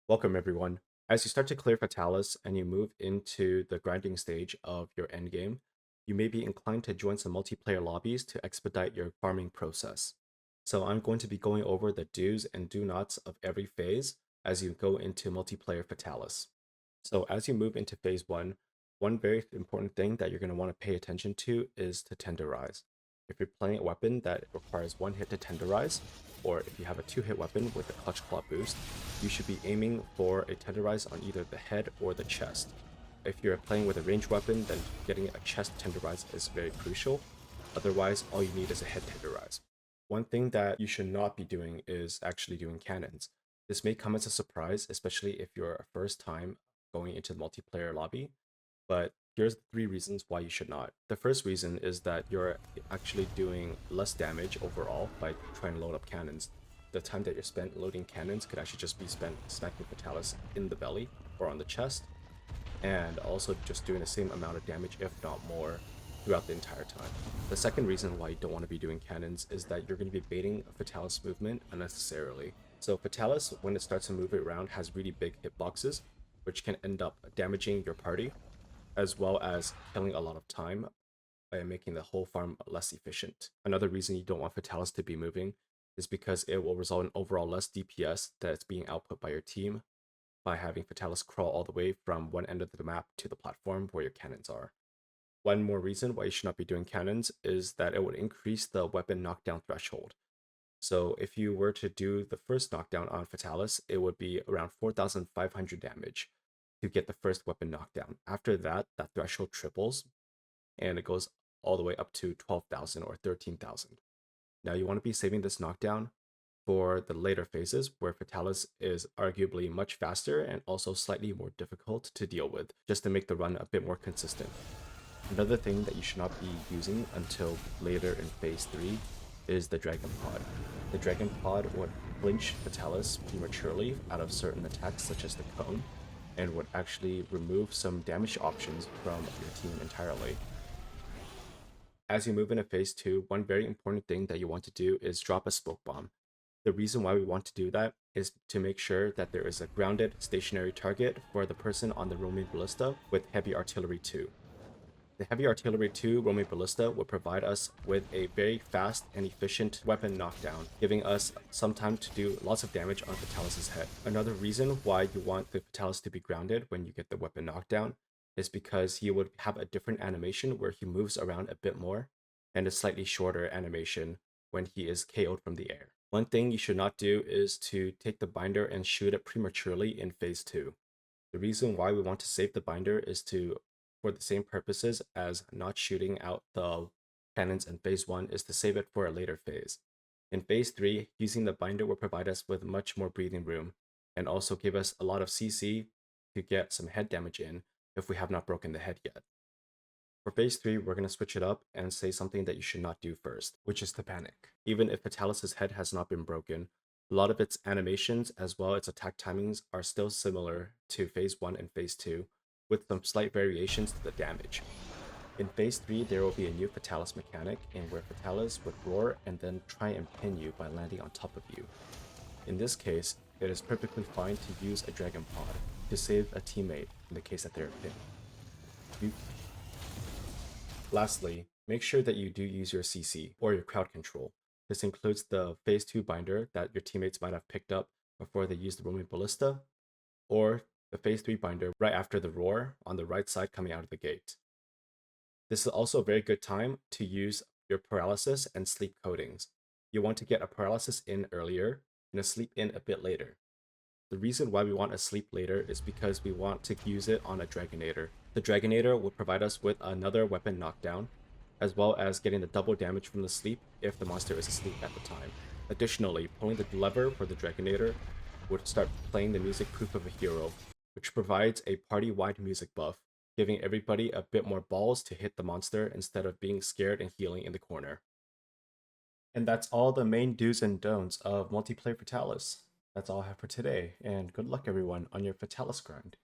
Welcome everyone. As you start to clear Fatalis and you move into the grinding stage of your endgame, you may be inclined to join some multiplayer lobbies to expedite your farming process. So I'm going to be going over the do's and do nots of every phase as you go into multiplayer Fatalis. So as you move into phase one very important thing that you're going to want to pay attention to is to tenderize. If you're playing a weapon that requires one hit to tenderize, or if you have a two-hit weapon with a clutch claw boost, you should be aiming for a tenderize on either the head or the chest. If you're playing with a ranged weapon, then getting a chest tenderize is very crucial. Otherwise, all you need is a head tenderize. One thing that you should not be doing is actually doing cannons. This may come as a surprise, especially if you're a first time going into the multiplayer lobby, but here's the three reasons why you should not. The first reason is that you're actually doing less damage overall by trying to load up cannons. The time that you're spent loading cannons could actually just be spent smacking Fatalis in the belly or on the chest, and also just doing the same amount of damage, if not more, throughout the entire time. The second reason why you don't want to be doing cannons is that you're going to be baiting Fatalis movement unnecessarily. So Fatalis, when it starts to move around, has really big hitboxes, which can end up damaging your party, as well as killing a lot of time by making the whole farm less efficient. Another reason you don't want Fatalis to be moving is because it will result in overall less DPS that's being output by your team by having Fatalis crawl all the way from one end of the map to the platform where your cannons are. One more reason why you should not be doing cannons is that it would increase the weapon knockdown threshold. So if you were to do the first knockdown on Fatalis, it would be around 4,500 damage to get the first weapon knockdown. After that, that threshold triples and it goes all the way up to 12,000 or 13,000. Now you want to be saving this knockdown for the later phases where Fatalis is arguably much faster and also slightly more difficult to deal with, just to make the run a bit more consistent. Another thing that you should not be using until later in phase 3 is the Dragon Pod. The Dragon Pod would flinch Fatalis prematurely out of certain attacks such as the Cone, and would actually remove some damage options from your team entirely. As you move into phase 2, one very important thing that you want to do is drop a smoke bomb. The reason why we want to do that is to make sure that there is a grounded stationary target for the person on the roaming ballista with heavy artillery 2. The Heavy Artillery 2 roaming ballista will provide us with a very fast and efficient weapon knockdown, giving us some time to do lots of damage on Fatalis' head. Another reason why you want the Fatalis to be grounded when you get the weapon knockdown is because he would have a different animation where he moves around a bit more, and a slightly shorter animation when he is KO'd from the air. One thing you should not do is to take the binder and shoot it prematurely in phase 2. The reason why we want to save the binder is for the same purposes as not shooting out the cannons in phase 1 is to save it for a later phase. In phase 3, using the binder will provide us with much more breathing room and also give us a lot of CC to get some head damage in if we have not broken the head yet. For phase 3, we're going to switch it up and say something that you should not do first, which is to panic. Even if Fatalis' head has not been broken, a lot of its animations as well as its attack timings are still similar to phase 1 and phase 2, with some slight variations to the damage. In phase 3, there will be a new Fatalis mechanic in where Fatalis would roar and then try and pin you by landing on top of you. In this case, it is perfectly fine to use a Dragon Pod to save a teammate in the case that they're pinned. Lastly, make sure that you do use your CC or your crowd control. This includes the phase 2 binder that your teammates might have picked up before they used the roaming ballista, or the phase 3 binder right after the roar on the right side coming out of the gate. This is also a very good time to use your paralysis and sleep coatings. You want to get a paralysis in earlier and a sleep in a bit later. The reason why we want a sleep later is because we want to use it on a Dragonator. The Dragonator will provide us with another weapon knockdown, as well as getting the double damage from the sleep if the monster is asleep at the time. Additionally, pulling the lever for the Dragonator would start playing the music Proof of a Hero, which provides a party-wide music buff, giving everybody a bit more balls to hit the monster instead of being scared and healing in the corner. And that's all the main do's and don'ts of multiplayer Fatalis. That's all I have for today, and good luck everyone on your Fatalis grind.